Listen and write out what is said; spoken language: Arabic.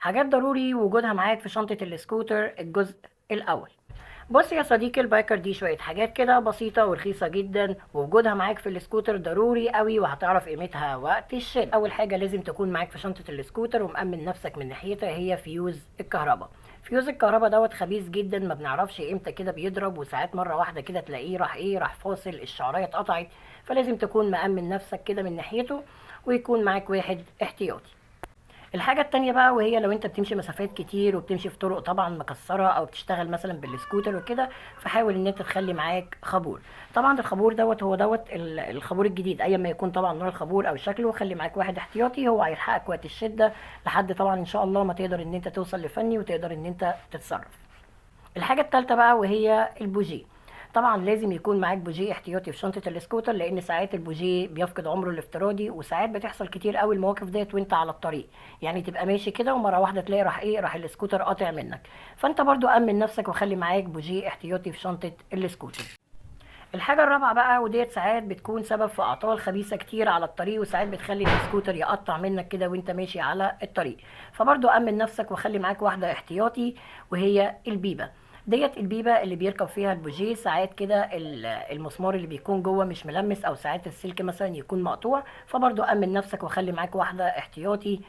حاجات ضروري وجودها معاك في شنطة السكوتر. الجزء الأول، بص يا صديقي البايكر، دي شوية حاجات كده بسيطة ورخيصة جدا، ووجودها معاك في السكوتر ضروري قوي، وهتعرف قيمتها وقت الشد. أول حاجة لازم تكون معاك في شنطة السكوتر ومأمن نفسك من ناحيتها هي فيوز الكهرباء. فيوز الكهرباء دوت خبيث جدا، ما بنعرفش امتى كده بيضرب، وساعات مرة واحدة كده تلاقيه راح فاصل، الشعراية اتقطعت. فلازم تكون مأمن نفسك كده من ناحيته، ويكون معاك واحد احتياطي. الحاجة التانية بقى، وهي لو انت بتمشي مسافات كتير وبتمشي في طرق طبعا مكسرة، او بتشتغل مثلا بالسكوتر وكده، فحاول ان انت تخلي معاك خابور. طبعا الخابور دوت هو دوت الخابور الجديد، ايا ما يكون طبعا نوع الخابور او شكله، خلي معاك واحد احتياطي، هو هيلحقك وقت الشدة لحد طبعا ان شاء الله ما تقدر ان انت توصل لفني وتقدر ان انت تتصرف. الحاجة التالتة بقى وهي البوجيه. طبعا لازم يكون معاك بوجيه احتياطي في شنطة السكوتر، لان ساعات البوجيه بيفقد عمره الافتراضي، وساعات بتحصل كتير قوي المواقف ديت وانت على الطريق. يعني تبقى ماشي كده ومرة واحدة تلاقي راح السكوتر قاطع منك. فانت برضو امن نفسك وخلي معاك بوجيه احتياطي في شنطة السكوتر. الحاجة الرابعة بقى، وديت ساعات بتكون سبب في أعطال خبيثة كتير على الطريق، وساعات بتخلي السكوتر يقطع منك كده وانت ماشي على الطريق. فبرضو أمن نفسك وخلي معاك واحدة احتياطي، وهي البيبة. ديت البيبة اللي بيركب فيها البوجيه، ساعات كده المسمار اللي بيكون جوه مش ملمس، او ساعات السلك مثلا يكون مقطوع، فبرضو أمن نفسك وخلي معاك واحدة احتياطي.